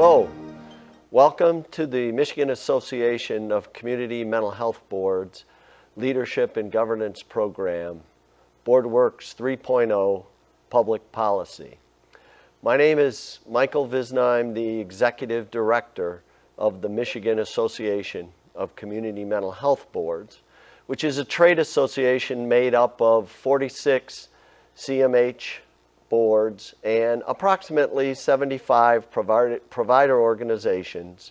Hello, welcome to the Michigan Association of Community Mental Health Boards Leadership and Governance Program, BoardWorks 3.0 Public Policy. My name is Michael Visna. I'm the Executive Director of the Michigan Association of Community Mental Health Boards, which is a trade association made up of 46 CMH boards and approximately 75 provider organizations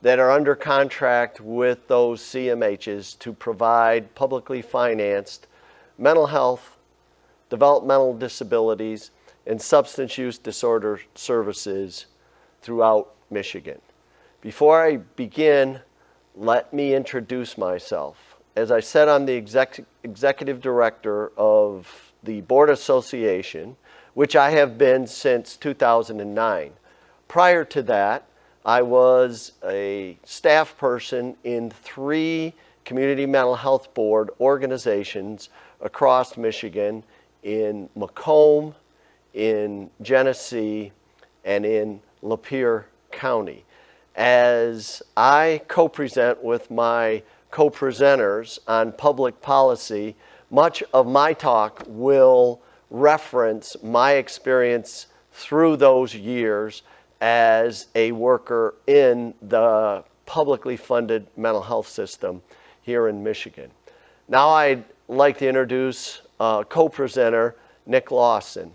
that are under contract with those CMHs to provide publicly financed mental health, developmental disabilities, and substance use disorder services throughout Michigan. Before I begin, let me introduce myself. As I said, I'm the Executive Director of the Board Association, which I have been since 2009. Prior to that, I was a staff person in 3 community mental health board organizations across Michigan, in Macomb, in Genesee, and in Lapeer County. As I co-present with my co-presenters on public policy, much of my talk will reference my experience through those years as a worker in the publicly funded mental health system here in Michigan. Now I'd like to introduce co-presenter Nick Lawson.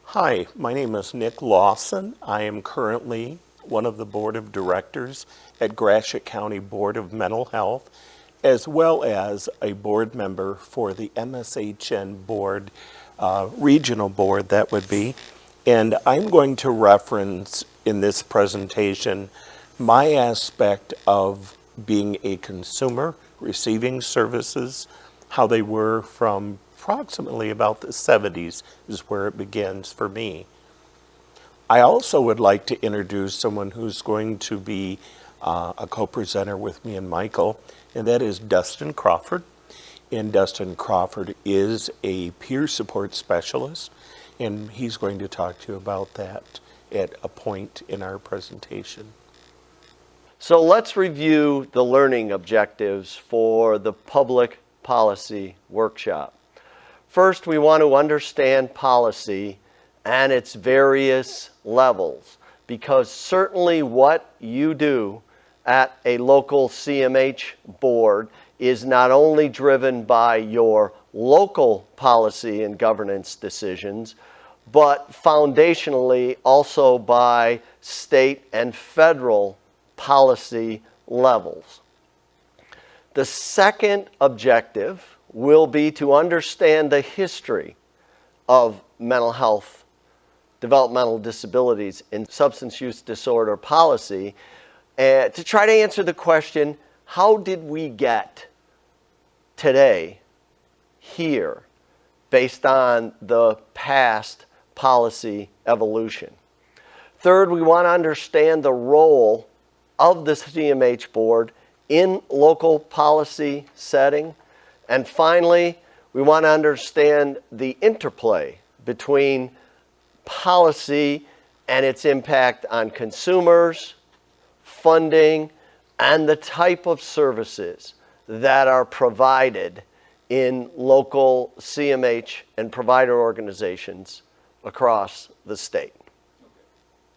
Hi, my name is Nick Lawson. I am currently one of the board of directors at Gratiot County Board of Mental Health, as well as a board member for the MSHN board, regional board that would be. And I'm going to reference in this presentation my aspect of being a consumer, receiving services, how they were from approximately about the 70s is where it begins for me. I also would like to introduce someone who's going to be a co-presenter with me and Michael, and that is Dustin Crawford. And Dustin Crawford is a peer support specialist, and he's going to talk to you about that at a point in our presentation. So let's review the learning objectives for the public policy workshop. First, we want to understand policy and its various levels, because certainly what you do at a local CMH board is not only driven by your local policy and governance decisions, but foundationally also by state and federal policy levels. The second objective will be to understand the history of mental health, developmental disabilities, and substance use disorder policy, to try to answer the question, how did we get today here based on the past policy evolution? Third, we want to understand the role of the CMH board in local policy setting. And finally, we want to understand the interplay between policy and its impact on consumers, funding, and the type of services that are provided in local CMH and provider organizations across the state.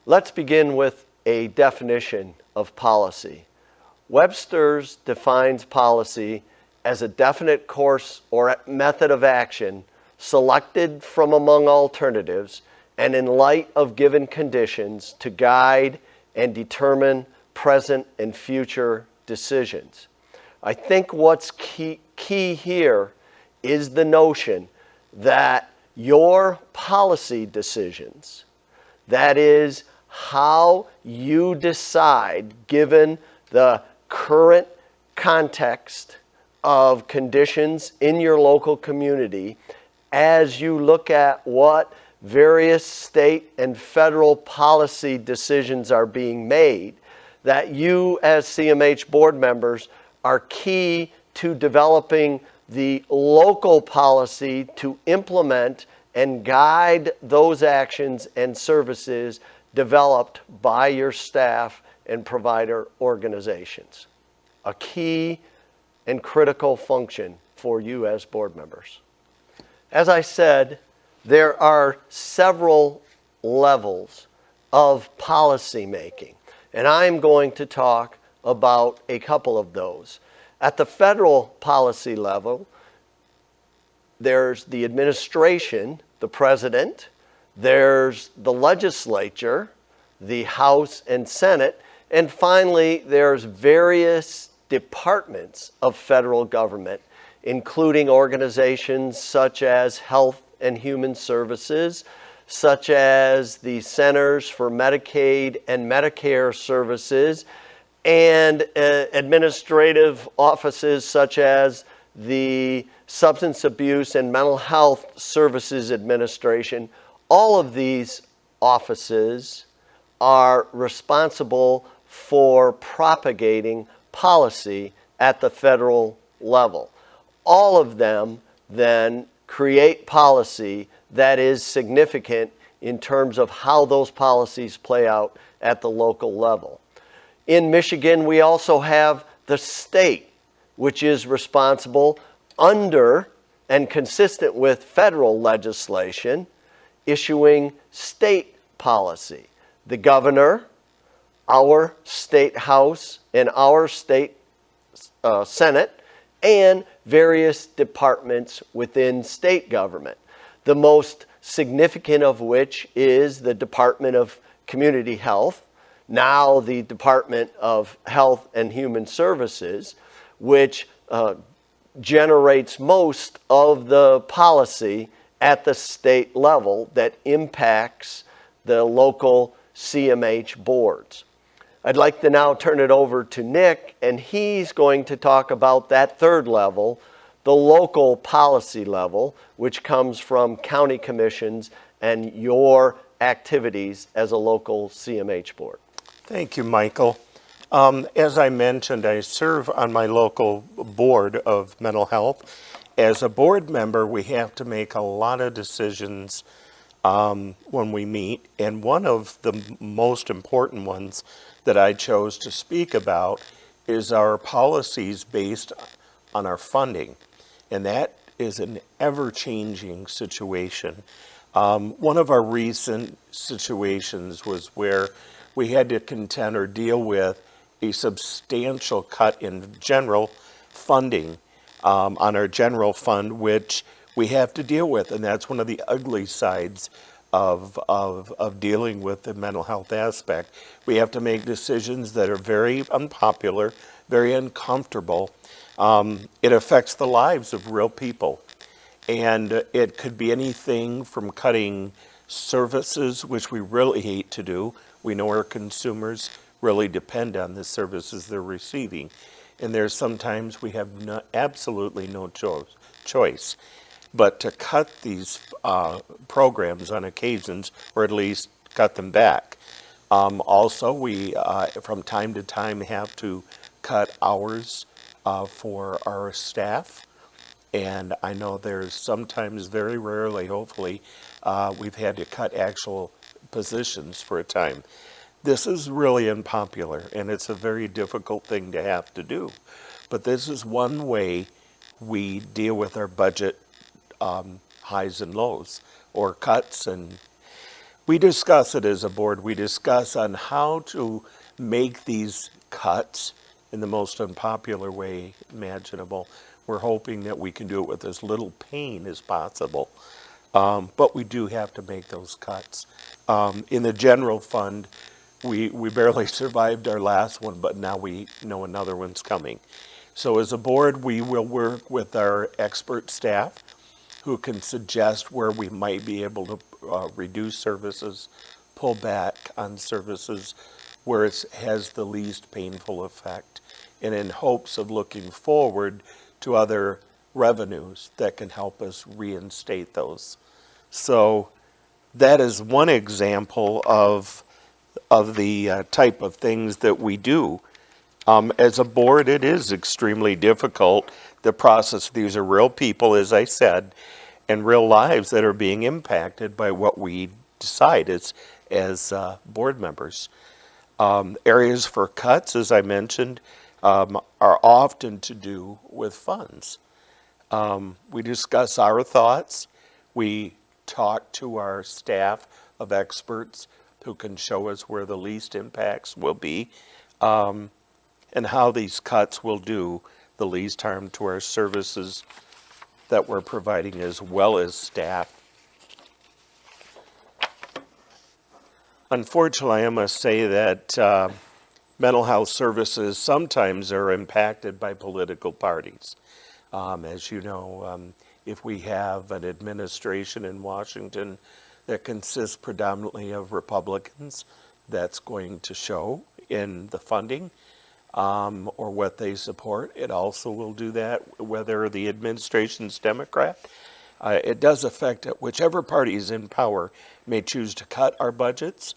Let's begin with a definition of policy. Webster's defines policy as a definite course or method of action selected from among alternatives and in light of given conditions to guide and determine present and future decisions. I think what's key here is the notion that your policy decisions, that is how you decide given the current context of conditions in your local community, as you look at what various state and federal policy decisions are being made, that you as CMH board members are key to developing the local policy to implement and guide those actions and services developed by your staff and provider organizations. A key and critical function for you as board members. As I said, there are several levels of policy making, and I'm going to talk about a couple of those. At the federal policy level, there's the administration, the president, there's the legislature, the House and Senate, and finally there's various departments of federal government, including organizations such as Health and Human Services, such as the Centers for Medicaid and Medicare Services, and administrative offices such as the Substance Abuse and Mental Health Services Administration. All of these offices are responsible for propagating policy at the federal level. All of them then create policy that is significant in terms of how those policies play out at the local level. In Michigan, we also have the state, which is responsible under and consistent with federal legislation, issuing state policy. The governor, our state house, and our state senate, and various departments within state government. The most significant of which is the Department of Community Health, now the Department of Health and Human Services, which generates most of the policy at the state level that impacts the local CMH boards. I'd like to now turn it over to Nick, and he's going to talk about that third level, the local policy level, which comes from county commissions and your activities as a local CMH board. Thank you, Michael. As I mentioned, I serve on my local board of mental health. As a board member, we have to make a lot of decisions when we meet, and one of the most important ones that I chose to speak about is our policies based on our funding, and that is an ever-changing situation. One of our recent situations was where we had to contend or deal with a substantial cut in general funding on our general fund, which we have to deal with, and that's one of the ugly sides of dealing with the mental health aspect. We have to make decisions that are very unpopular, very uncomfortable. It affects the lives of real people, and it could be anything from cutting services, which we really hate to do. We know our consumers really depend on the services they're receiving, and there's sometimes we have absolutely no choice but to cut these programs on occasions, or at least cut them back. Also, we from time to time have to cut hours for our staff, and I know there's sometimes, very rarely, hopefully, we've had to cut actual positions for a time. This is really unpopular, and it's a very difficult thing to have to do. But this is one way we deal with our budget highs and lows, or cuts, and we discuss it as a board. We discuss on how to make these cuts in the most unpopular way imaginable. We're hoping that we can do it with as little pain as possible, but we do have to make those cuts. In the general fund, we barely survived our last one, but now we know another one's coming. So as a board, we will work with our expert staff who can suggest where we might be able to reduce services, pull back on services where it has the least painful effect, and in hopes of looking forward to other revenues that can help us reinstate those. So that is one example of the type of things that we do. As a board, it is extremely difficult. The process, these are real people, as I said, and real lives that are being impacted by what we decide. It's as board members. Areas for cuts, as I mentioned, are often to do with funds. We discuss our thoughts. We talk to our staff of experts who can show us where the least impacts will be, and how these cuts will do the least harm to our services that we're providing as well as staff. Unfortunately, I must say that mental health services sometimes are impacted by political parties. As you know, if we have an administration in Washington that consists predominantly of Republicans, that's going to show in the funding or what they support. It also will do that whether the administration's Democrat. It does affect it. Whichever party is in power may choose to cut our budgets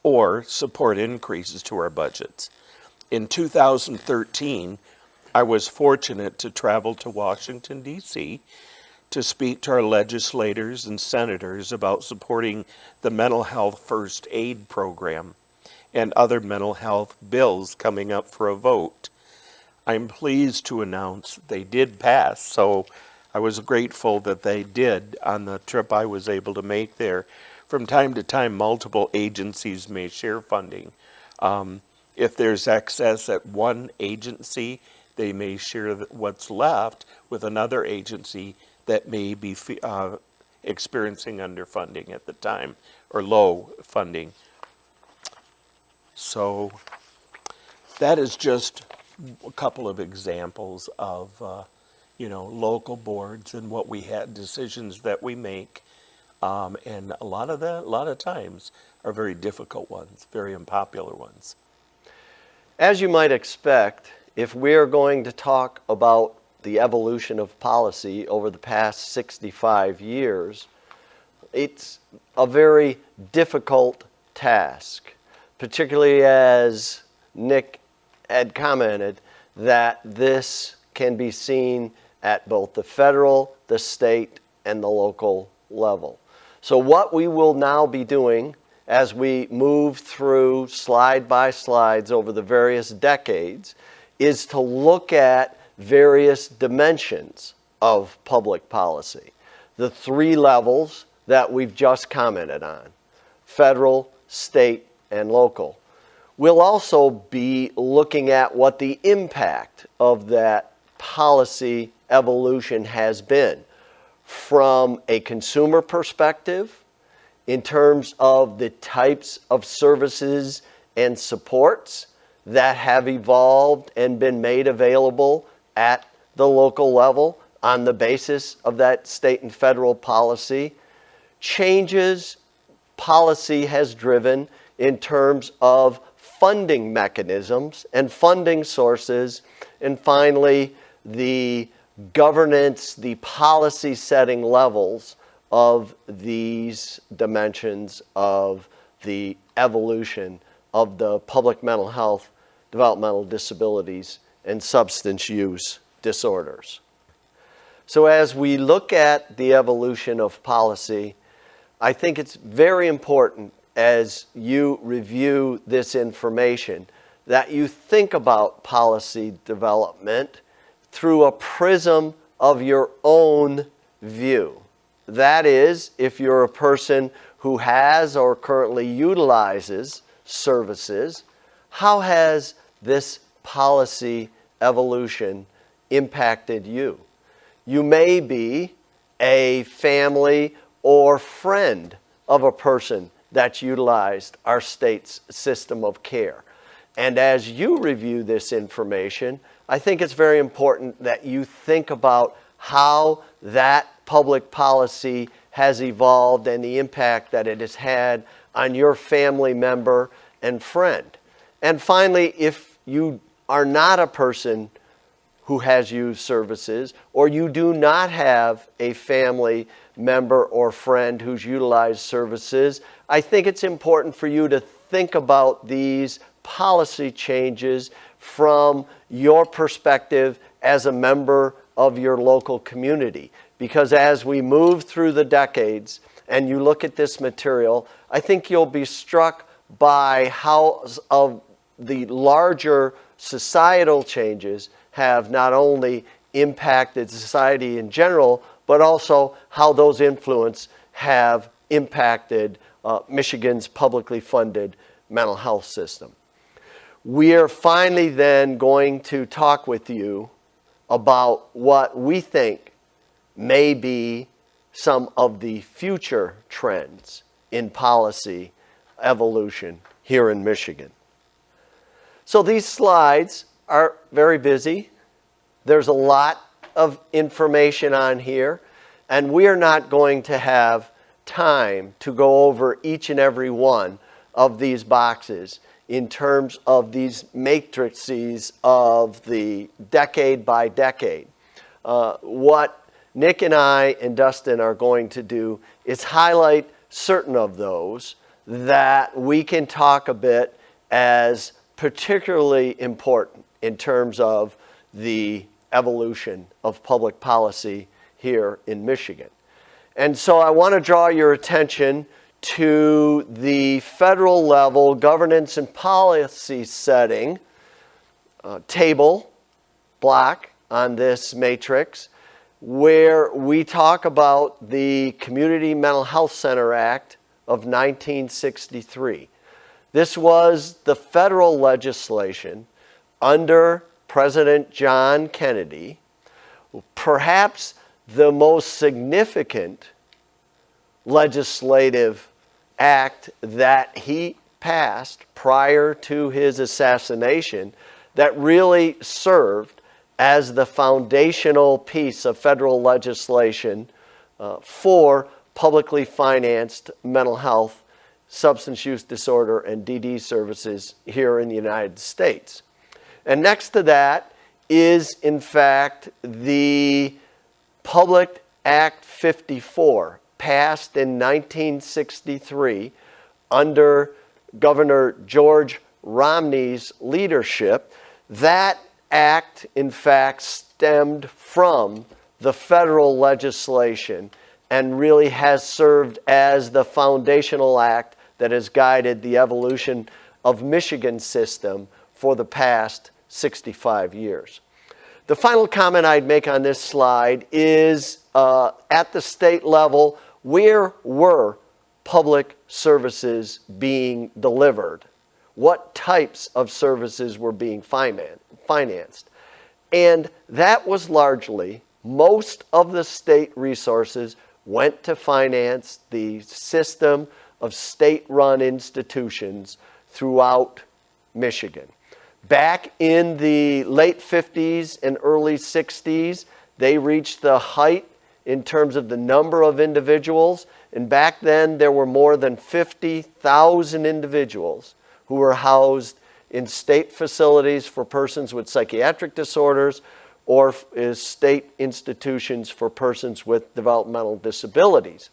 or support increases to our budgets. In 2013, I was fortunate to travel to Washington, D.C. to speak to our legislators and senators about supporting the mental health first aid program and other mental health bills coming up for a vote. I'm pleased to announce they did pass, so I was grateful that they did on the trip I was able to make there. From time to time, multiple agencies may share funding. If there's excess at one agency, they may share what's left with another agency that may be experiencing underfunding at the time or low funding. So that is just a couple of examples of local boards and what we had, decisions that we make. And a lot of times are very difficult ones, very unpopular ones. As you might expect, if we're going to talk about the evolution of policy over the past 65 years, it's a very difficult task, particularly as Nick had commented that this can be seen at both the federal, the state, and the local level. So what we will now be doing as we move through slide by slides over the various decades is to look at various dimensions of public policy. The three levels that we've just commented on: federal, state, and local. We'll also be looking at what the impact of that policy evolution has been from a consumer perspective, in terms of the types of services and supports that have evolved and been made available at the local level on the basis of that state and federal policy. Changes policy has driven in terms of funding mechanisms and funding sources, and finally the governance, the policy setting levels of these dimensions of the evolution of the public mental health, developmental disabilities, and substance use disorders. So as we look at the evolution of policy, I think it's very important as you review this information that you think about policy development through a prism of your own view. That is, if you're a person who has or currently utilizes services, how has this policy evolution impacted you? You may be a family or friend of a person that's utilized our state's system of care. And as you review this information, I think it's very important that you think about how that public policy has evolved and the impact that it has had on your family member and friend. And finally, if you are not a person who has used services, or you do not have a family member or friend who's utilized services, I think it's important for you to think about these policy changes from your perspective as a member of your local community. Because as we move through the decades and you look at this material, I think you'll be struck by how of the larger societal changes have not only impacted society in general, but also how those influences have impacted Michigan's publicly funded mental health system. We are finally then going to talk with you about what we think may be some of the future trends in policy evolution here in Michigan. So these slides are very busy. There's a lot of information on here, and we are not going to have time to go over each and every one of these boxes in terms of these matrices of the decade by decade. What Nick and I and Dustin are going to do is highlight certain of those that we can talk a bit as particularly important in terms of the evolution of public policy here in Michigan. And so I want to draw your attention to the federal level governance and policy setting table block on this matrix, where we talk about the Community Mental Health Center Act of 1963. This was the federal legislation under President John Kennedy, perhaps the most significant legislative act that he passed prior to his assassination that really served as the foundational piece of federal legislation for publicly financed mental health, substance use disorder, and DD services here in the United States. And next to that is, in fact, the Public Act 54, passed in 1963 under Governor George Romney's leadership. That act, in fact, stemmed from the federal legislation and really has served as the foundational act that has guided the evolution of Michigan's system for the past 65 years. The final comment I'd make on this slide is at the state level, where were public services being delivered? What types of services were being financed? And that was largely, most of the state resources went to finance the system of state-run institutions throughout Michigan. Back in the late 50s and early 60s, they reached the height in terms of the number of individuals. And back then, there were more than 50,000 individuals who were housed in state facilities for persons with psychiatric disorders or as state institutions for persons with developmental disabilities.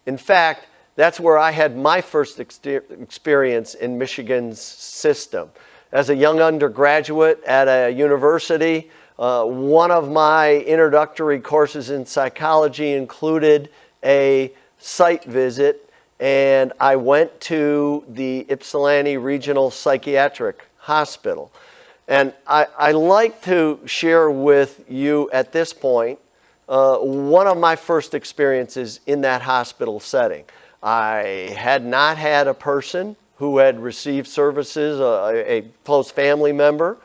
In fact, that's where I had my first experience in Michigan's system. As a young undergraduate at a university, one of my introductory courses in psychology included a site visit, and I went to the Ypsilanti Regional Psychiatric Hospital. And I like to share with you at this point one of my first experiences in that hospital setting. I had not had a person who had received services, a close family member.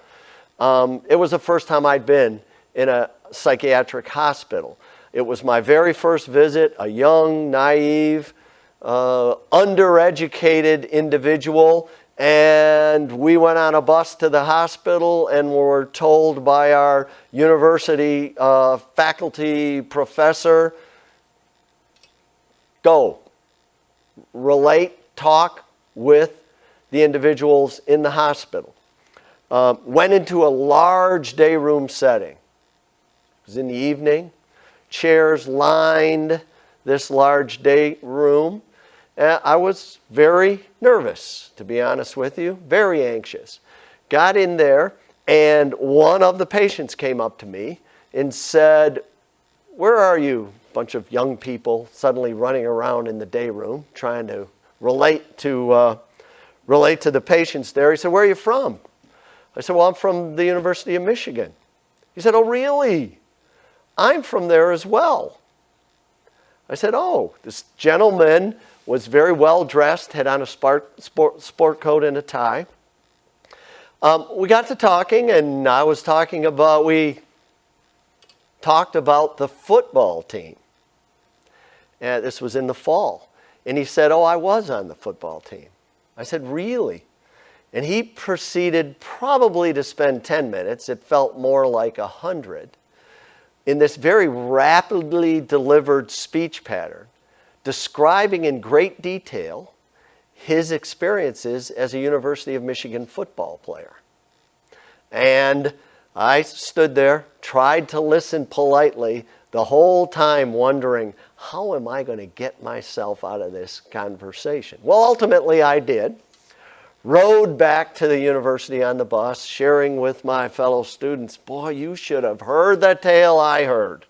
It was the first time I'd been in a psychiatric hospital. It was my very first visit, a young, naive, undereducated individual, and we went on a bus to the hospital and were told by our university faculty professor, go, relate, talk with the individuals in the hospital. Went into a large day room setting. It was in the evening. Chairs lined this large day room. I was very nervous, to be honest with you, very anxious. Got in there, and one of the patients came up to me and said, "Where are you?" A bunch of young people suddenly running around in the day room trying to relate to the patients there. He said, "Where are you from?" I said, "Well, I'm from the University of Michigan." He said, "Oh, really? I'm from there as well." I said, "Oh." This gentleman was very well dressed, had on a sport coat and a tie. We got to talking, and we talked about the football team. And this was in the fall. And he said, "Oh, I was on the football team." I said, "Really?" And he proceeded probably to spend 10 minutes, it felt more like 100, in this very rapidly delivered speech pattern, describing in great detail his experiences as a University of Michigan football player. And I stood there, tried to listen politely, the whole time wondering, how am I going to get myself out of this conversation? Well, ultimately I did. Rode back to the university on the bus, sharing with my fellow students, "Boy, you should have heard the tale I heard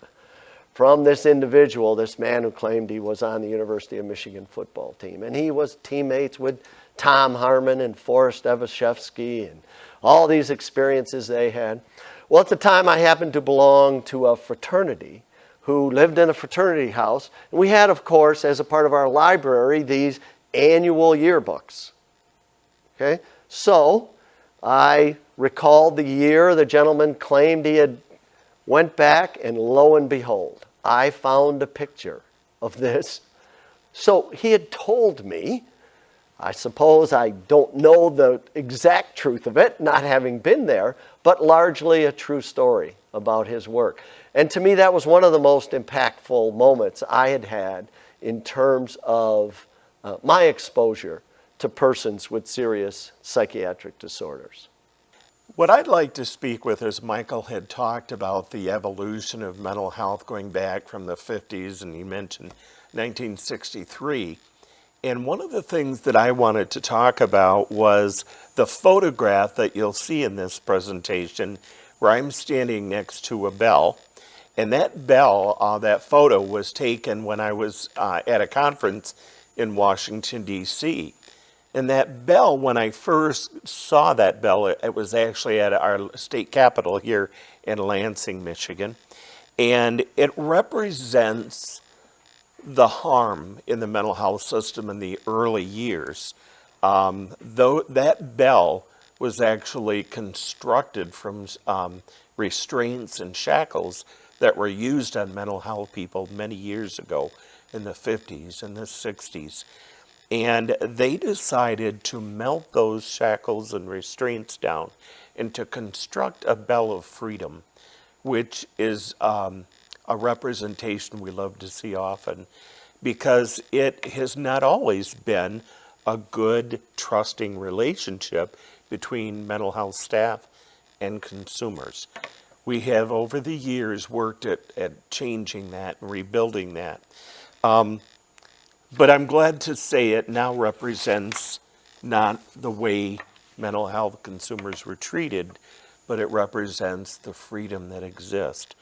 from this individual, this man who claimed he was on the University of Michigan football team." And he was teammates with Tom Harmon and Forrest Evashevsky and all these experiences they had. Well, at the time, I happened to belong to a fraternity who lived in a fraternity house. And we had, of course, as a part of our library, these annual yearbooks. Okay? So I recalled the year the gentleman claimed he had went back, and lo and behold, I found a picture of this. So he had told me, I suppose I don't know the exact truth of it, not having been there, but largely a true story about his work. And to me, that was one of the most impactful moments I had had in terms of my exposure to persons with serious psychiatric disorders. What I'd like to speak with is Michael had talked about the evolution of mental health going back from the 50s, and he mentioned 1963. And one of the things that I wanted to talk about was the photograph that you'll see in this presentation, where I'm standing next to a bell. And that bell, that photo was taken when I was at a conference in Washington, D.C. And that bell, when I first saw that bell, it was actually at our state capitol here in Lansing, Michigan. And it represents the harm in the mental health system in the early years. Though that bell was actually constructed from restraints and shackles that were used on mental health people many years ago in the 50s and the 60s. And they decided to melt those shackles and restraints down and to construct a bell of freedom, which is a representation we love to see often, because it has not always been a good, trusting relationship between mental health staff and consumers. We have, over the years, worked at changing that and rebuilding that. But I'm glad to say it now represents not the way mental health consumers were treated, but it represents the freedom that exists.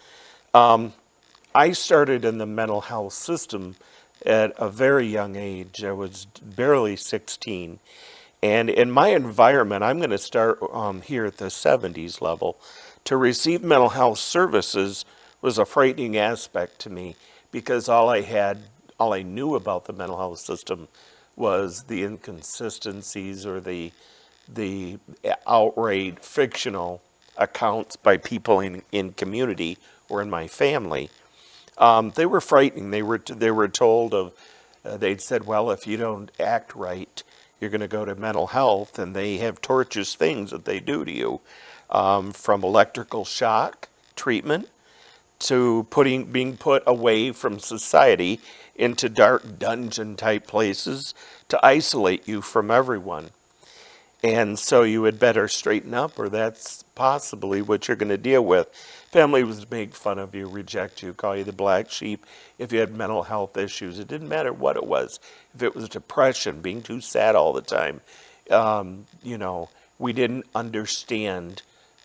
I started in the mental health system at a very young age. I was barely 16. And in my environment, I'm going to start here at the 70s level. To receive mental health services was a frightening aspect to me, because all I knew about the mental health system was the inconsistencies or the outright fictional accounts by people in community or in my family. They were frightening. They were told of, they'd said, well, if you don't act right, you're going to go to mental health, and they have torturous things that they do to you, from electrical shock treatment to being put away from society into dark dungeon type places to isolate you from everyone. And so you had better straighten up, or that's possibly what you're going to deal with. Family was to make fun of you, reject you, call you the black sheep if you had mental health issues. It didn't matter what it was. If it was depression, being too sad all the time, we didn't understand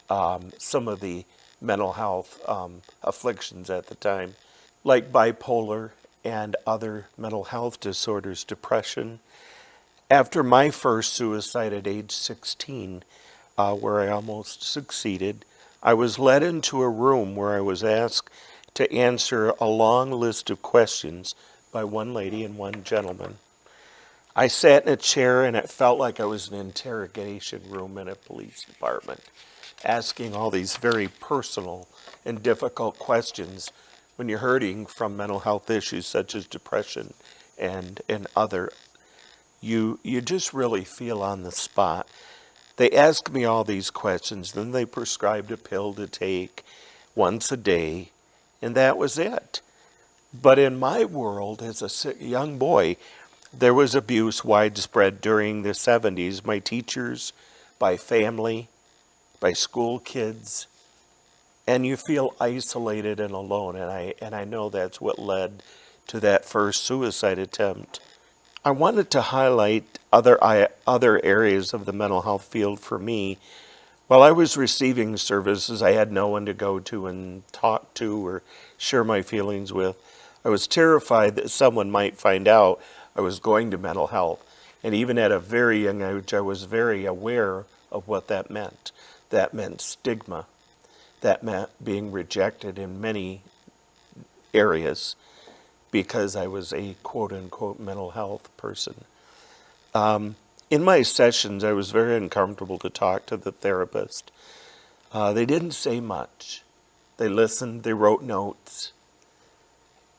some of the mental health afflictions at the time, like bipolar and other mental health disorders, depression. After my first suicide at age 16, where I almost succeeded, I was led into a room where I was asked to answer a long list of questions by one lady and one gentleman. I sat in a chair and it felt like I was in an interrogation room in a police department, asking all these very personal and difficult questions when you're hurting from mental health issues such as depression and other. You just really feel on the spot. They asked me all these questions, then they prescribed a pill to take once a day, and that was it. But in my world, as a young boy, there was abuse widespread during the 70s. My teachers, by family, by school kids, and you feel isolated and alone. And I know that's what led to that first suicide attempt. I wanted to highlight other areas of the mental health field for me. While I was receiving services, I had no one to go to and talk to or share my feelings with. I was terrified that someone might find out I was going to mental health. And even at a very young age, I was very aware of what that meant. That meant stigma. That meant being rejected in many areas because I was a quote-unquote mental health person. In my sessions, I was very uncomfortable to talk to the therapist. They didn't say much. They listened, they wrote notes.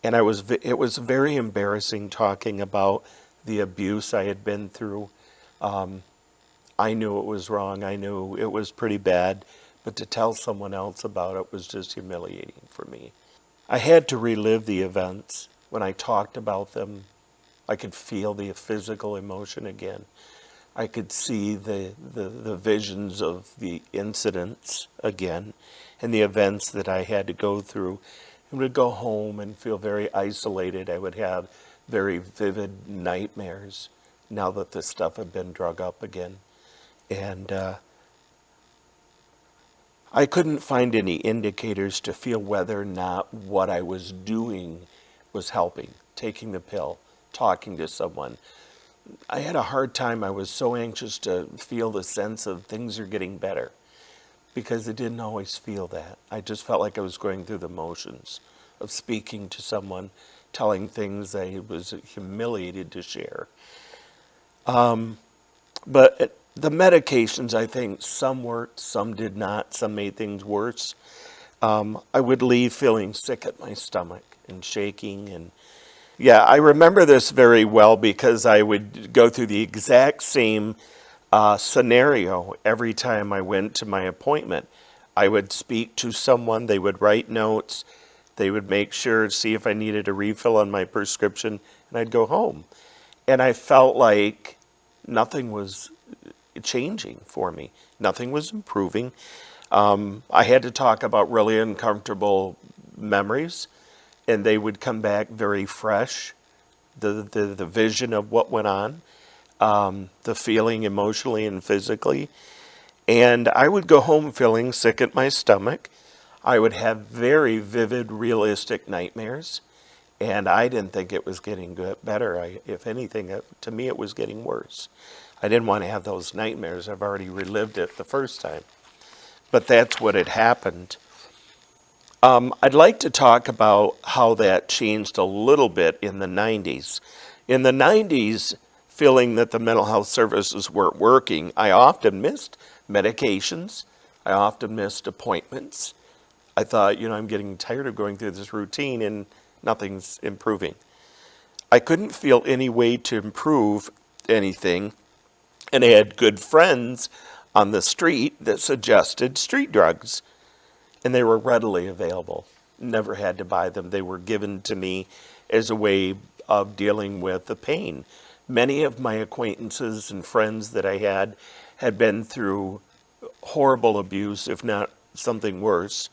And it was very embarrassing talking about the abuse I had been through. I knew it was wrong. I knew it was pretty bad. But to tell someone else about it was just humiliating for me. I had to relive the events. When I talked about them, I could feel the physical emotion again. I could see the visions of the incidents again and the events that I had to go through. I would go home and feel very isolated. I would have very vivid nightmares now that the stuff had been drug up again. And I couldn't find any indicators to feel whether or not what I was doing was helping. Taking the pill, talking to someone. I had a hard time. I was so anxious to feel the sense of things are getting better because I didn't always feel that. I just felt like I was going through the motions of speaking to someone, telling things I was humiliated to share. But the medications, I think, some worked, some did not, some made things worse. I would leave feeling sick at my stomach and shaking. And yeah, I remember this very well because I would go through the exact same scenario every time I went to my appointment. I would speak to someone, they would write notes, they would make sure to see if I needed a refill on my prescription, and I'd go home. And I felt like nothing was changing for me. Nothing was improving. I had to talk about really uncomfortable memories, and they would come back very fresh. The vision of what went on, the feeling emotionally and physically. And I would go home feeling sick at my stomach. I would have very vivid, realistic nightmares. And I didn't think it was getting better. If anything, to me, it was getting worse. I didn't want to have those nightmares. I've already relived it the first time. But that's what had happened. I'd like to talk about how that changed a little bit in the 90s. In the 90s, feeling that the mental health services weren't working, I often missed medications. I often missed appointments. I thought, I'm getting tired of going through this routine and nothing's improving. I couldn't feel any way to improve anything, and I had good friends on the street that suggested street drugs, and they were readily available. Never had to buy them. They were given to me as a way of dealing with the pain. Many of my acquaintances and friends that I had been through horrible abuse, if not something worse,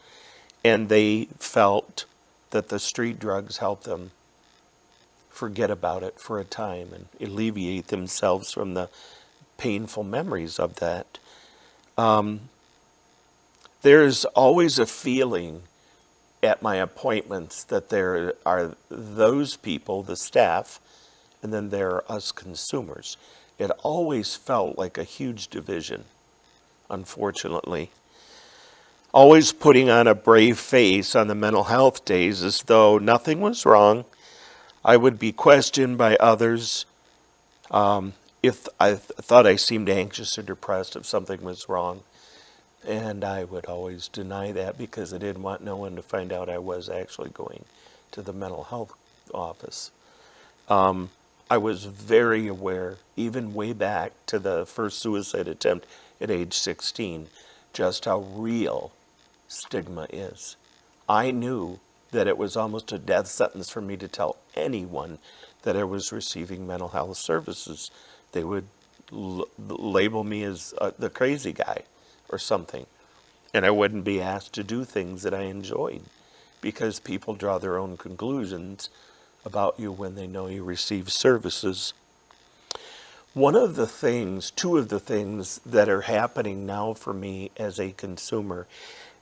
and they felt that the street drugs helped them forget about it for a time and alleviate themselves from the painful memories of that. There's always a feeling at my appointments that there are those people, the staff, and then there are us consumers. it always felt like a huge division, unfortunately. Always putting on a brave face on the mental health days as though nothing was wrong. I would be questioned by others if I thought I seemed anxious or depressed, if something was wrong. And I would always deny that because I didn't want no one to find out I was actually going to the mental health office. I was very aware, even way back to the first suicide attempt at age 16, just how real stigma is. I knew that it was almost a death sentence for me to tell anyone that I was receiving mental health services. They would label me as the crazy guy or something. And I wouldn't be asked to do things that I enjoyed because people draw their own conclusions about you when they know you receive services. Two of the things that are happening now for me as a consumer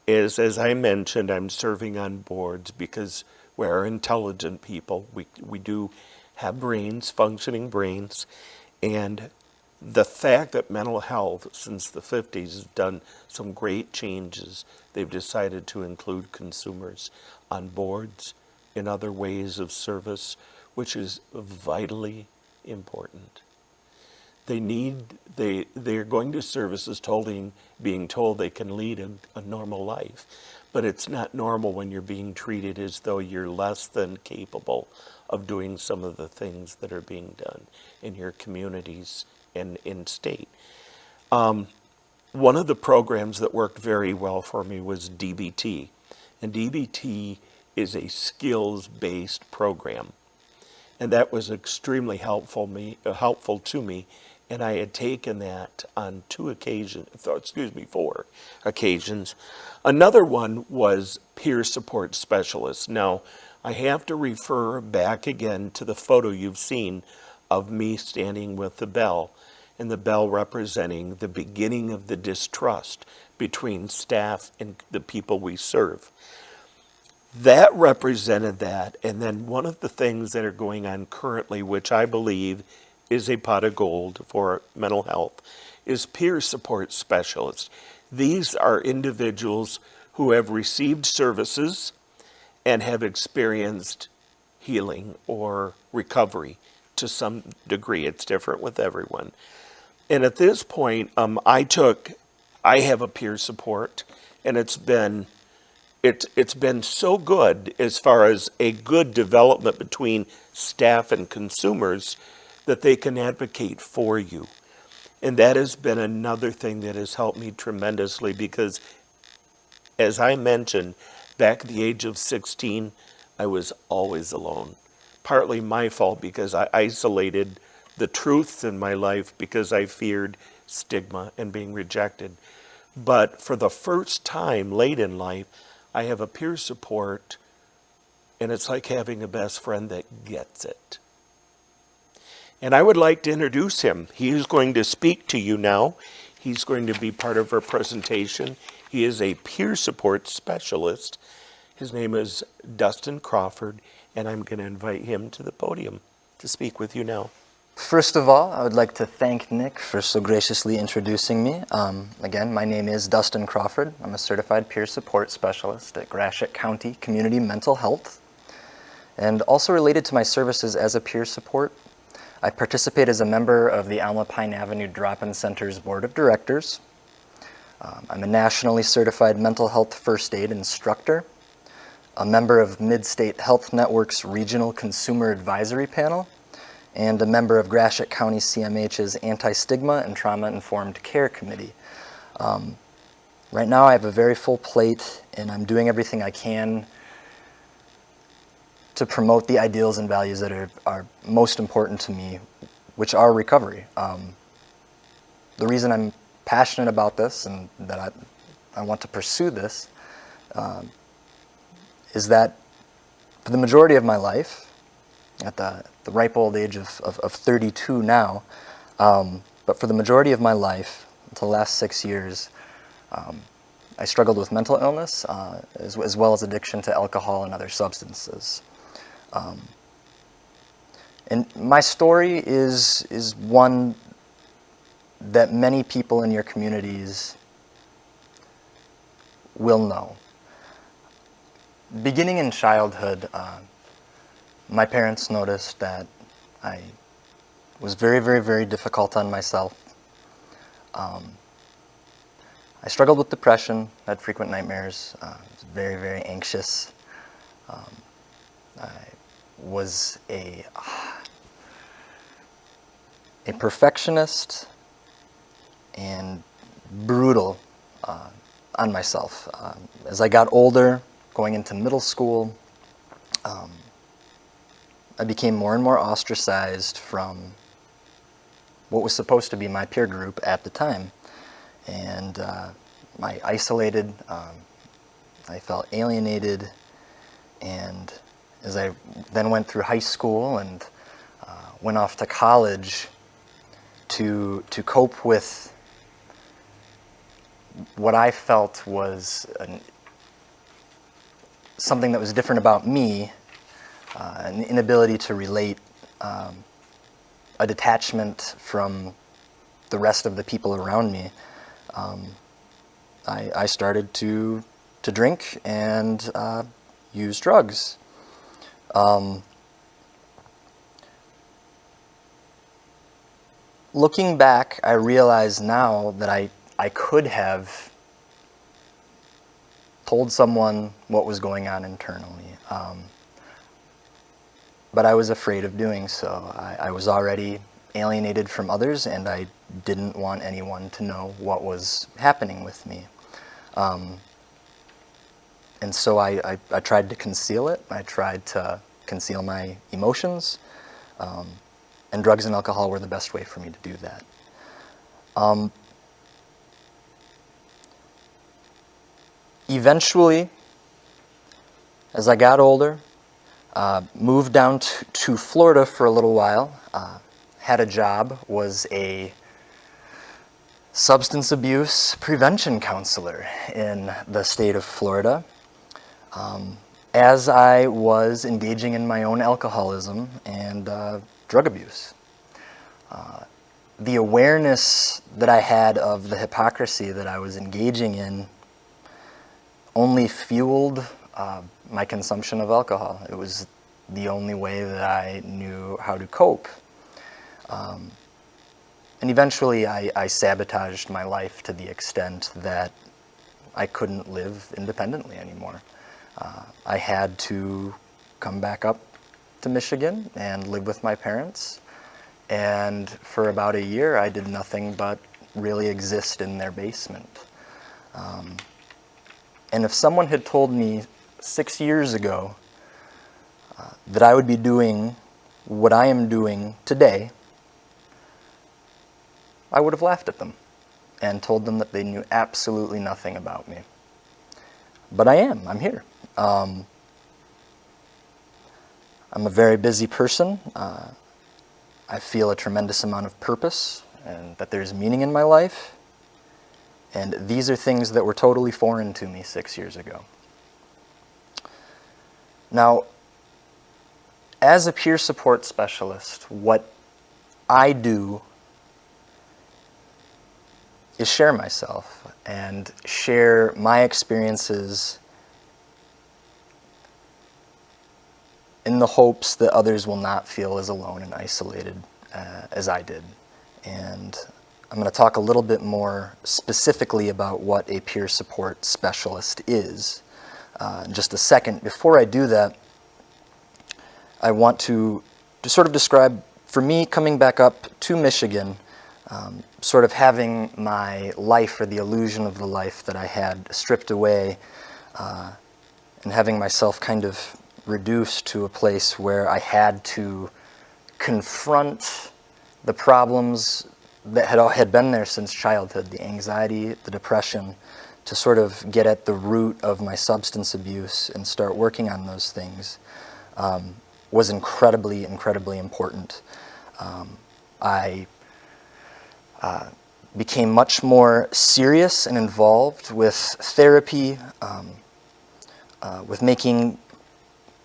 is, as I mentioned, I'm serving on boards because we're intelligent people. We do have brains, functioning brains, and the fact that mental health since the 50s has done some great changes. They've decided to include consumers on boards in other ways of service, which is vitally important. They're going to services being told they can lead a normal life, but it's not normal when you're being treated as though you're less than capable of doing some of the things that are being done in your communities and in state. One of the programs that worked very well for me was DBT, and DBT is a skills-based program, and that was extremely helpful to me. And I had taken that on 4 occasions. Another one was peer support specialist. Now, I have to refer back again to the photo you've seen of me standing with the bell, and the bell representing the beginning of the distrust between staff and the people we serve. That represented that, and then one of the things that are going on currently, which I believe is a pot of gold for mental health, is peer support specialists. These are individuals who have received services and have experienced healing or recovery to some degree. It's different with everyone. And at this point, I have a peer support, and it's been so good as far as a good development between staff and consumers that they can advocate for you. And that has been another thing that has helped me tremendously because, as I mentioned, back at the age of 16, I was always alone. Partly my fault because I isolated the truths in my life because I feared stigma and being rejected. But for the first time late in life, I have a peer support, and it's like having a best friend that gets it. And I would like to introduce him. He is going to speak to you now. He's going to be part of our presentation. He is a peer support specialist. His name is Dustin Crawford, and I'm going to invite him to the podium to speak with you now. First of all, I would like to thank Nick for so graciously introducing me. Again, my name is Dustin Crawford. I'm a certified peer support specialist at Gratiot County Community Mental Health. And also related to my services as a peer support, I participate as a member of the Alma Pine Avenue Drop-In Center's Board of Directors. I'm a nationally certified mental health first aid instructor, a member of Mid-State Health Network's Regional Consumer Advisory Panel, and a member of Gratiot County CMH's Anti-Stigma and Trauma-Informed Care Committee. Right now I have a very full plate, and I'm doing everything I can to promote the ideals and values that are most important to me, which are recovery. The reason I'm passionate about this and that I want to pursue this is that for the majority of my life, at the ripe old age of 32 now, but for the majority of my life, until the last 6 years, I struggled with mental illness as well as addiction to alcohol and other substances. And my story is one that many people in your communities will know. Beginning in childhood, my parents noticed that I was very, very, very difficult on myself. I struggled with depression, had frequent nightmares, was very, very anxious. I was a perfectionist and brutal on myself. As I got older, going into middle school, I became more and more ostracized from what was supposed to be my peer group at the time. And I isolated, I felt alienated, and as I then went through high school and went off to college to cope with what I felt was something that was different about me, an inability to relate, a detachment from the rest of the people around me. I started to drink and use drugs. Looking back, I realize now that I could have told someone what was going on internally, but I was afraid of doing so. I was already alienated from others, and I didn't want anyone to know what was happening with me. And so I tried to conceal it. I tried to conceal my emotions, and drugs and alcohol were the best way for me to do that. Eventually, as I got older, moved down to Florida for a little while, had a job, was a substance abuse prevention counselor in the state of Florida. As I was engaging in my own alcoholism and drug abuse. The awareness that I had of the hypocrisy that I was engaging in only fueled my consumption of alcohol. It was the only way that I knew how to cope. And eventually I sabotaged my life to the extent that I couldn't live independently anymore. I had to come back up to Michigan and live with my parents. And for about a year, I did nothing but really exist in their basement. And if someone had told me 6 years ago that I would be doing what I am doing today, I would have laughed at them and told them that they knew absolutely nothing about me. But I'm here. I'm a very busy person. I feel a tremendous amount of purpose and that there's meaning in my life. And these are things that were totally foreign to me 6 years ago. Now, as a peer support specialist, what I do is share myself and share my experiences in the hopes that others will not feel as alone and isolated as I did. And I'm going to talk a little bit more specifically about what a peer support specialist is in just a second. Before I do that, I want to sort of describe, for me, coming back up to Michigan, sort of having my life, or the illusion of the life that I had, stripped away, and having myself kind of reduced to a place where I had to confront the problems that had been there since childhood, the anxiety, the depression, to sort of get at the root of my substance abuse and start working on those things, was incredibly, incredibly important. I became much more serious and involved with therapy, with making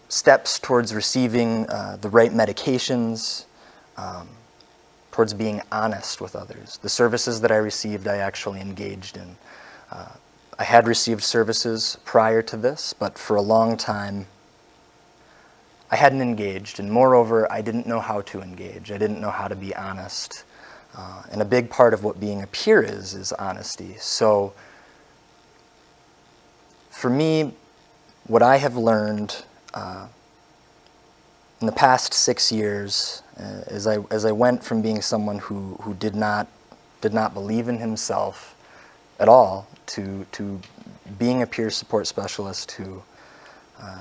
steps towards receiving the right medications, towards being honest with others. The services that I received, I actually engaged in. I had received services prior to this, but for a long time, I hadn't engaged, and moreover, I didn't know how to engage. I didn't know how to be honest. And a big part of what being a peer is honesty. So for me, what I have learned in the past 6 years, as I went from being someone who did not believe in himself at all to being a peer support specialist who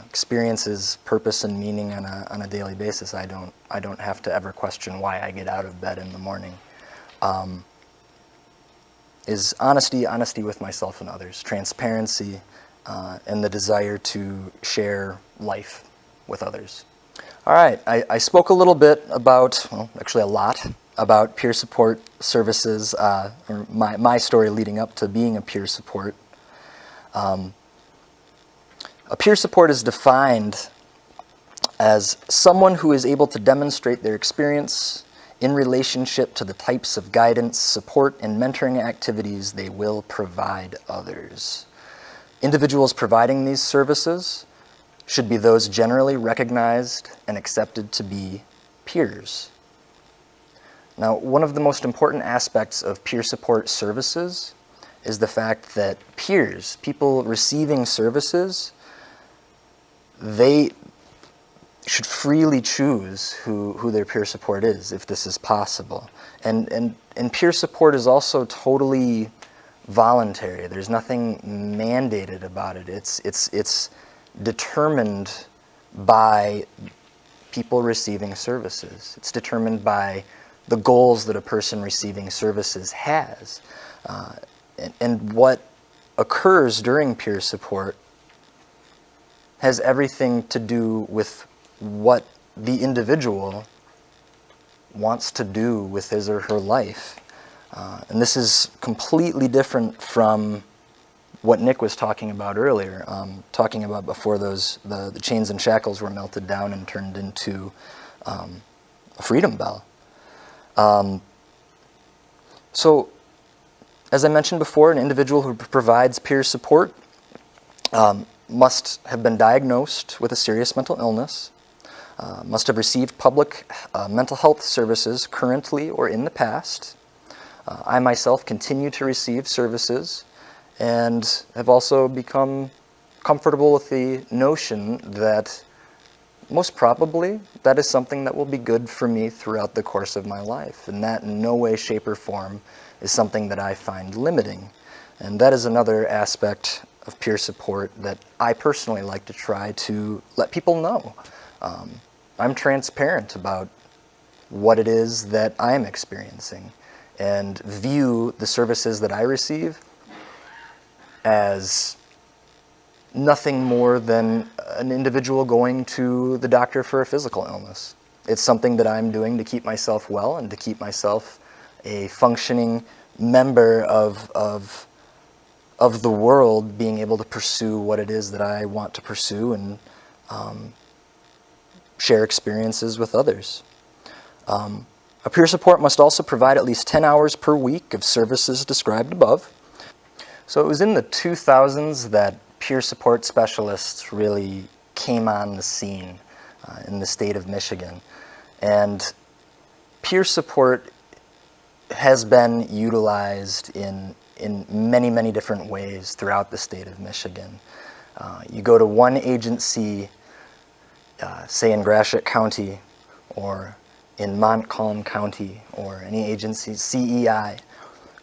experiences purpose and meaning on a daily basis, I don't have to ever question why I get out of bed in the morning. Is honesty with myself and others, transparency, and the desire to share life with others. All right, I spoke a little bit about, well, actually a lot, about peer support services, or my story leading up to being a peer support. A peer support is defined as someone who is able to demonstrate their experience in relationship to the types of guidance, support, and mentoring activities they will provide others. Individuals providing these services should be those generally recognized and accepted to be peers. Now, one of the most important aspects of peer support services is the fact that peers, people receiving services, they should freely choose who their peer support is, if this is possible. And peer support is also totally voluntary. There's nothing mandated about it. It's determined by people receiving services. It's determined by the goals that a person receiving services has. And what occurs during peer support has everything to do with what the individual wants to do with his or her life. And this is completely different from what Nick was talking about earlier, talking about before the chains and shackles were melted down and turned into a freedom bell. So, as I mentioned before, an individual who provides peer support must have been diagnosed with a serious mental illness, must have received public mental health services currently or in the past. I myself continue to receive services and have also become comfortable with the notion that most probably that is something that will be good for me throughout the course of my life, and that in no way, shape, or form is something that I find limiting. And that is another aspect of peer support that I personally like to try to let people know. I'm transparent about what it is that I'm experiencing and view the services that I receive as nothing more than an individual going to the doctor for a physical illness. It's something that I'm doing to keep myself well and to keep myself a functioning member of the world, being able to pursue what it is that I want to pursue and share experiences with others. A peer support must also provide at least 10 hours per week of services described above. So it was in the 2000s that peer support specialists really came on the scene in the state of Michigan. And peer support has been utilized in many, many different ways throughout the state of Michigan. You go to one agency, say in Gratiot County or in Montcalm County or any agency, CEI,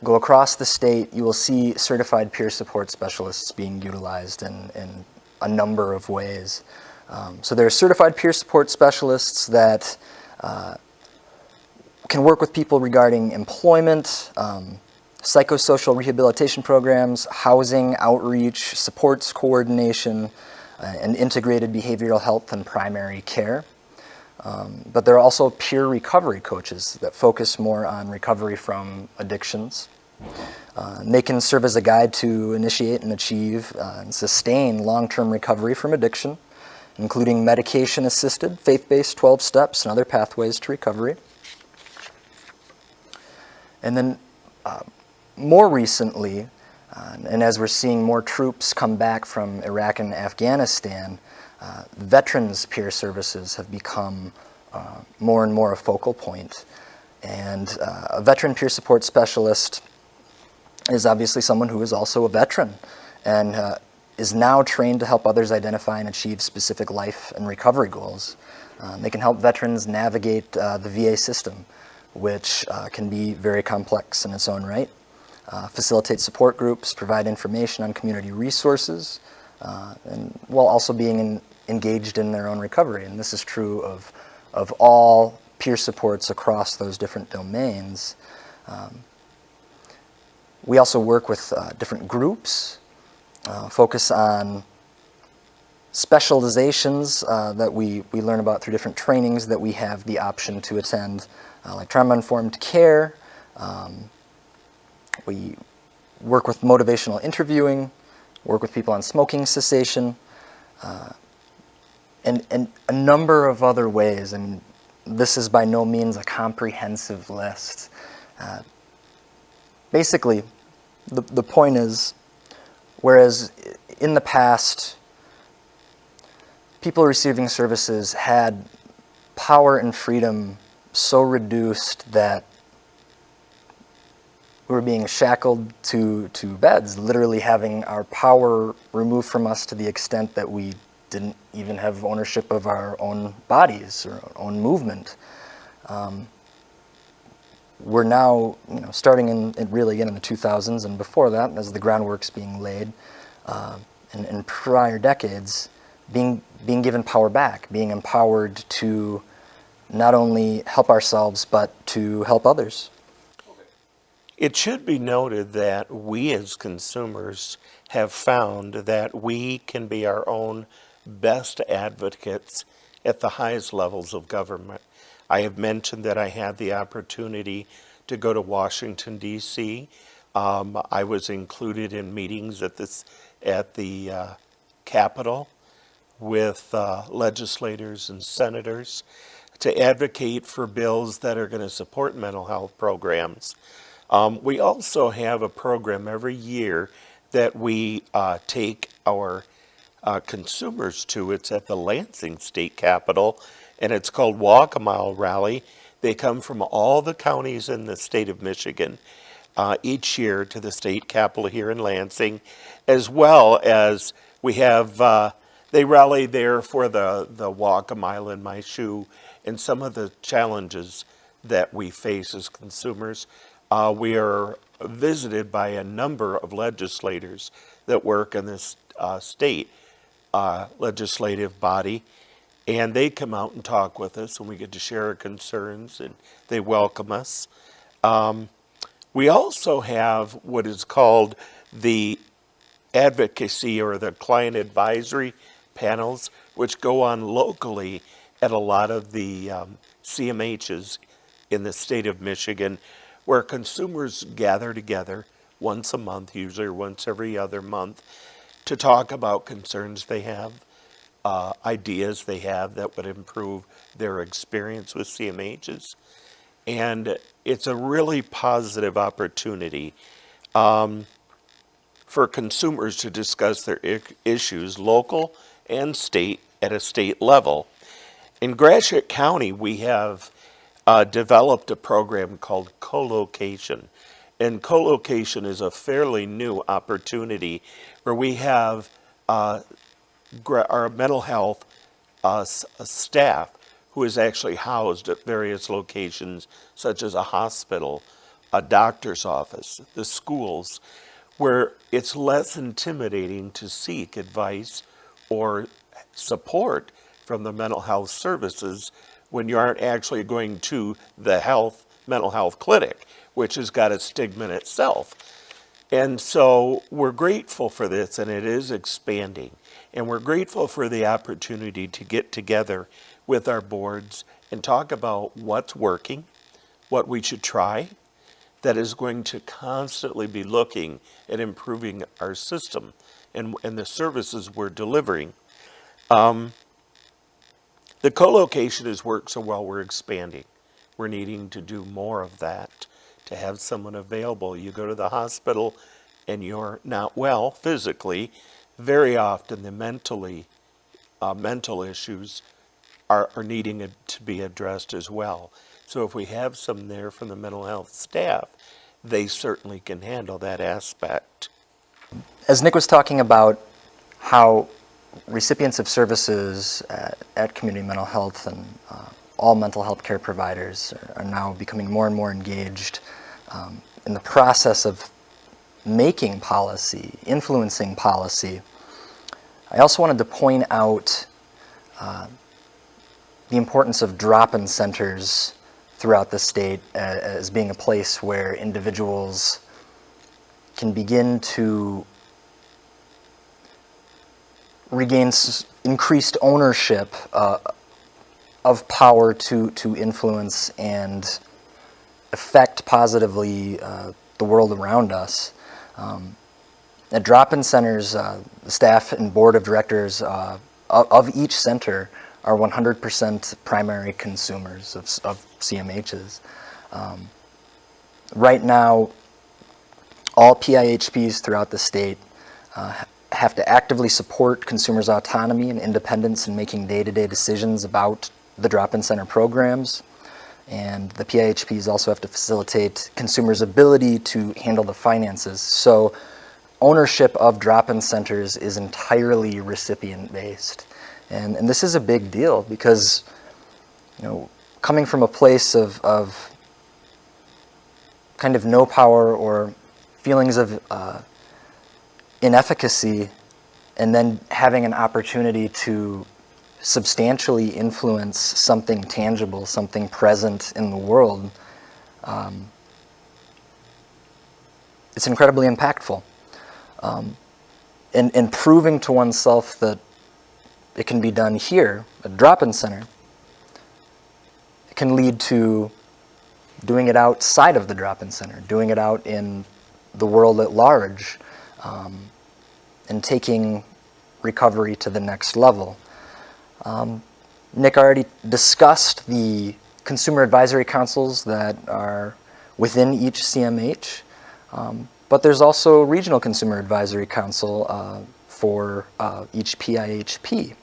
go across the state, you will see certified peer support specialists being utilized in a number of ways. So there are certified peer support specialists that can work with people regarding employment, psychosocial rehabilitation programs, housing, outreach, supports coordination, and integrated behavioral health and primary care. But there are also peer recovery coaches that focus more on recovery from addictions. They can serve as a guide to initiate and achieve and sustain long-term recovery from addiction, including medication-assisted, faith-based 12 steps and other pathways to recovery. And then more recently, and as we're seeing more troops come back from Iraq and Afghanistan, veterans peer services have become more and more a focal point. And a veteran peer support specialist is obviously someone who is also a veteran and is now trained to help others identify and achieve specific life and recovery goals. They can help veterans navigate the VA system, which can be very complex in its own right, facilitate support groups, provide information on community resources, and while also being engaged in their own recovery. And this is true of all peer supports across those different domains. We also work with different groups, focus on specializations that we learn about through different trainings that we have the option to attend, like trauma-informed care. We work with motivational interviewing, work with people on smoking cessation, and a number of other ways. And this is by no means a comprehensive list. Basically, the point is, whereas in the past, people receiving services had power and freedom so reduced that we were being shackled to beds, literally having our power removed from us to the extent that we didn't even have ownership of our own bodies or own movement. We're now, starting in really again in the 2000s and before that, as the groundwork's being laid, in prior decades, being given power back, being empowered to not only help ourselves but to help others. It should be noted that we as consumers have found that we can be our own best advocates at the highest levels of government. I have mentioned that I had the opportunity to go to Washington, D.C. I was included in meetings at the Capitol with legislators and senators to advocate for bills that are going to support mental health programs. We also have a program every year that we take our consumers to. It's at the Lansing State Capitol, and it's called Walk a Mile Rally. They come from all the counties in the state of Michigan each year to the state capitol here in Lansing, as well as we have, they rally there for the Walk a Mile in My Shoe and some of the challenges that we face as consumers. We are visited by a number of legislators that work in this state legislative body, and they come out and talk with us, and we get to share our concerns, and they welcome us. We also have what is called the advocacy or the client advisory panels, which go on locally at a lot of the CMHs in the state of Michigan, where consumers gather together once a month, usually, or once every other month, to talk about concerns they have, ideas they have that would improve their experience with CMHs. And it's a really positive opportunity for consumers to discuss their issues, local and state, at a state level. In Gratiot County, we have developed a program called co-location. And co-location is a fairly new opportunity where we have our mental health staff who is actually housed at various locations, such as a hospital, a doctor's office, the schools, where it's less intimidating to seek advice or support from the mental health services when you aren't actually going to the mental health clinic, which has got a stigma in itself. And so we're grateful for this, and it is expanding. And we're grateful for the opportunity to get together with our boards and talk about what's working, what we should try, that is going to constantly be looking at improving our system and the services we're delivering. The co-location has worked so well, we're expanding. We're needing to do more of that to have someone available. You go to the hospital and you're not well physically, very often the mental issues are needing to be addressed as well. So if we have some there from the mental health staff, they certainly can handle that aspect. As Nick was talking about how recipients of services at community mental health and all mental health care providers are now becoming more and more engaged in the process of making policy, influencing policy, I also wanted to point out the importance of drop-in centers throughout the state as being a place where individuals can begin to regain increased ownership of power to influence and affect positively the world around us. At drop-in centers, the staff and board of directors of each center are 100% primary consumers of CMHs. Right now, all PIHPs throughout the state have to actively support consumers' autonomy and independence in making day-to-day decisions about the drop-in center programs. And the PIHPs also have to facilitate consumers' ability to handle the finances. So ownership of drop-in centers is entirely recipient-based. And this is a big deal because, you know, coming from a place of kind of no power or feelings of inefficacy, and then having an opportunity to substantially influence something tangible, something present in the world, it's incredibly impactful. And proving to oneself that it can be done here, a drop-in center, it can lead to doing it outside of the drop-in center, doing it out in the world at large, and taking recovery to the next level. Nick already discussed the consumer advisory councils that are within each CMH, but there's also regional consumer advisory council for each PIHP.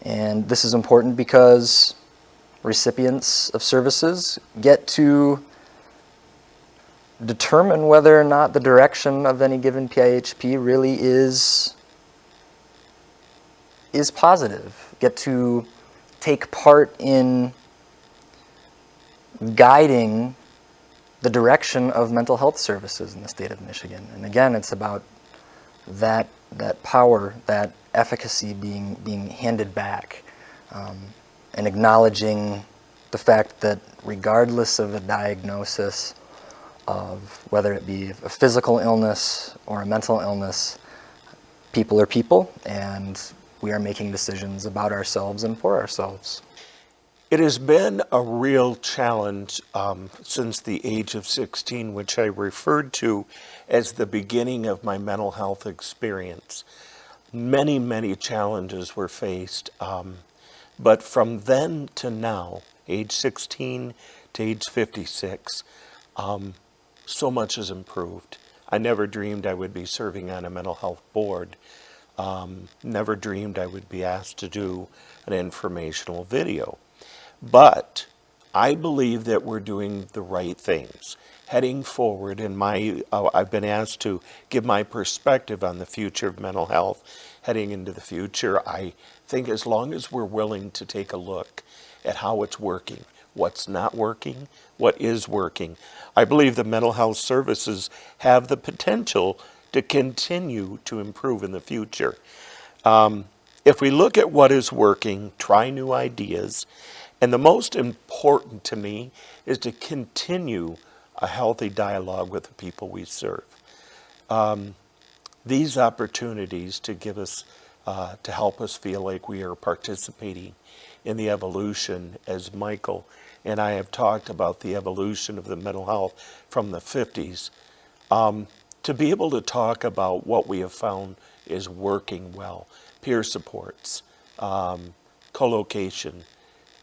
And this is important because recipients of services get to determine whether or not the direction of any given PIHP really is positive, get to take part in guiding the direction of mental health services in the state of Michigan. And again, it's about that power, that efficacy being handed back, and acknowledging the fact that regardless of a diagnosis of whether it be a physical illness or a mental illness, people are people, and we are making decisions about ourselves and for ourselves. It has been a real challenge since the age of 16, which I referred to as the beginning of my mental health experience. Many, many challenges were faced, but from then to now, age 16 to age 56, so much has improved. I never dreamed I would be serving on a mental health board. Never dreamed I would be asked to do an informational video. But I believe that we're doing the right things. Heading forward, and I've been asked to give my perspective on the future of mental health. Heading into the future, I think as long as we're willing to take a look at how it's working, what's not working, what is working, I believe the mental health services have the potential to continue to improve in the future. If we look at what is working, try new ideas, and the most important to me is to continue a healthy dialogue with the people we serve. These opportunities to give us, to help us feel like we are participating in the evolution, as Michael and I have talked about the evolution of the mental health from the 50s, to be able to talk about what we have found is working well, peer supports, co-location,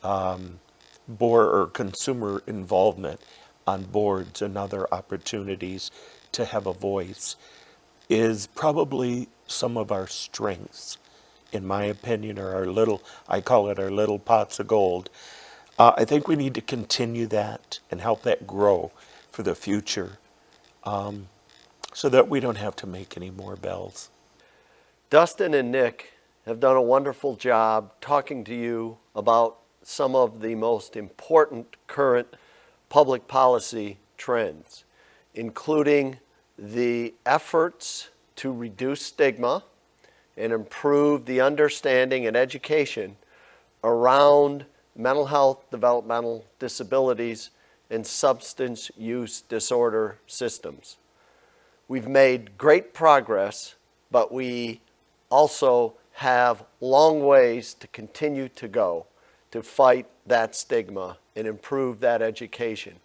board or consumer involvement, on boards and other opportunities to have a voice is probably some of our strengths, in my opinion, are our little, I call it our little pots of gold. I think we need to continue that and help that grow for the future, so that we don't have to make any more bells. Dustin and Nick have done a wonderful job talking to you about some of the most important current public policy trends, including the efforts to reduce stigma and improve the understanding and education around mental health, developmental disabilities, and substance use disorder systems. We've made great progress, but we also have long ways to continue to go to fight that stigma and improve that education.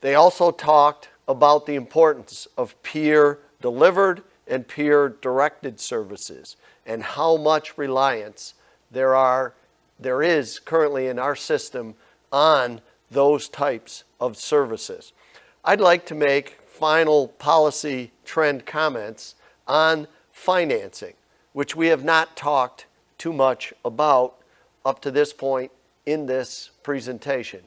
They also talked about the importance of peer-delivered and peer-directed services and how much reliance there is currently in our system on those types of services. I'd like to make final policy trend comments on financing, which we have not talked too much about up to this point in this presentation.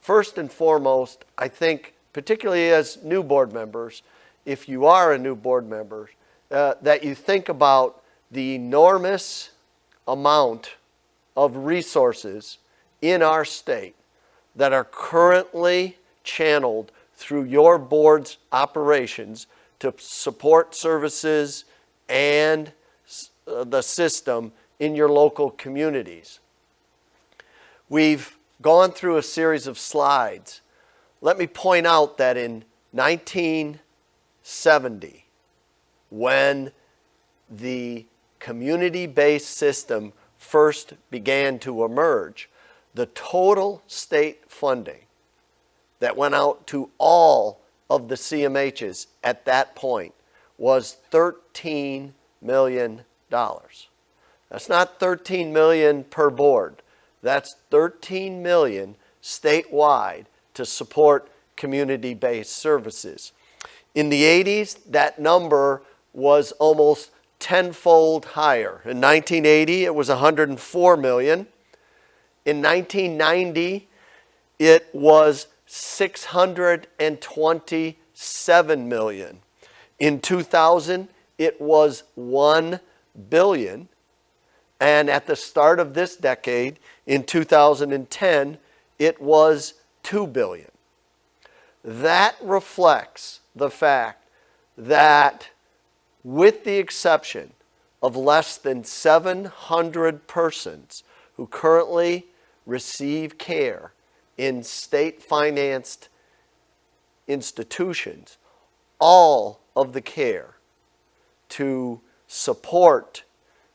First and foremost, I think, particularly as new board members, if you are a new board member, that you think about the enormous amount of resources in our state that are currently channeled through your board's operations to support services and the system in your local communities. We've gone through a series of slides. Let me point out that in 1970, when the community-based system first began to emerge, the total state funding that went out to all of the CMHs at that point was $13 million. That's not $13 million per board. That's $13 million statewide to support community-based services. In the 80s, that number was almost tenfold higher. In 1980, it was $104 million. In 1990, it was $627 million. In 2000, it was $1 billion. And at the start of this decade, in 2010, it was $2 billion. That reflects the fact that, with the exception of less than 700 persons who currently receive care in state-financed institutions, all of the care to support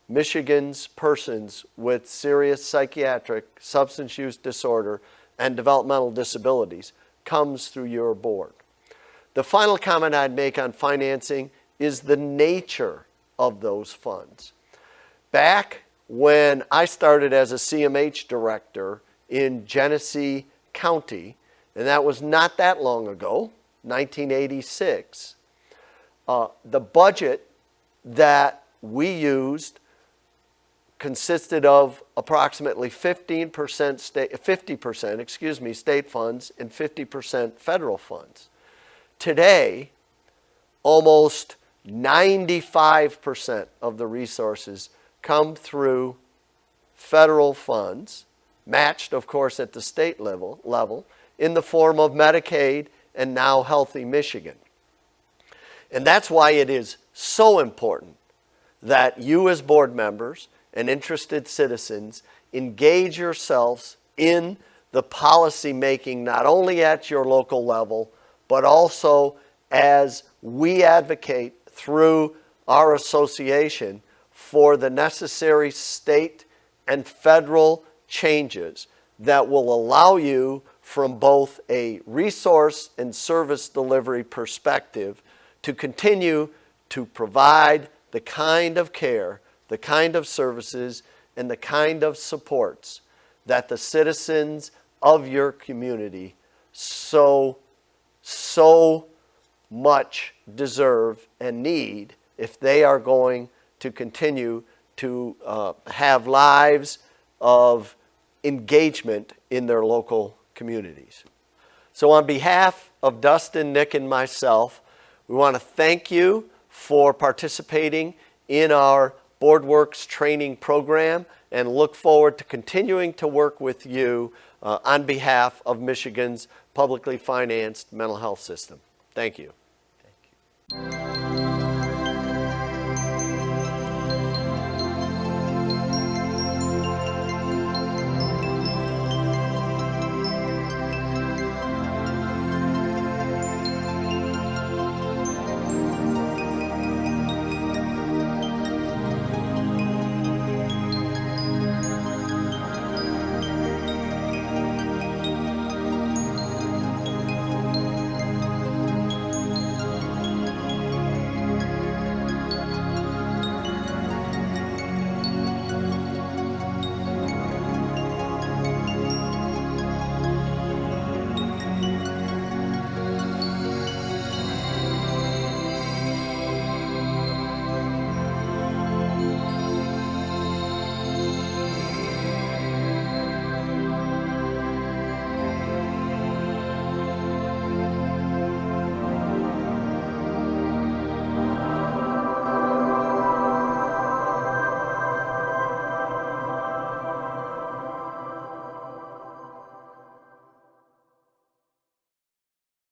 Michigan's persons with serious psychiatric, substance use disorder, and developmental disabilities comes through your board. The final comment I'd make on financing is the nature of those funds. Back when I started as a CMH director in Genesee County, and that was not that long ago, 1986, the budget that we used consisted of approximately 50% state funds and 50% federal funds. Today, almost 95% of the resources come through federal funds, matched, of course, at the state level in the form of Medicaid and now Healthy Michigan. And that's why it is so important that you as board members and interested citizens engage yourselves in the policy making, not only at your local level, but also as we advocate through our association for the necessary state and federal changes that will allow you, from both a resource and service delivery perspective, to continue to provide the kind of care, the kind of services, and the kind of supports that the citizens of your community so so much deserve and need if they are going to continue to have lives of engagement in their local communities. So on behalf of Dustin, Nick, and myself, we want to thank you for participating in our BoardWorks training program and look forward to continuing to work with you on behalf of Michigan's publicly financed mental health system. Thank you.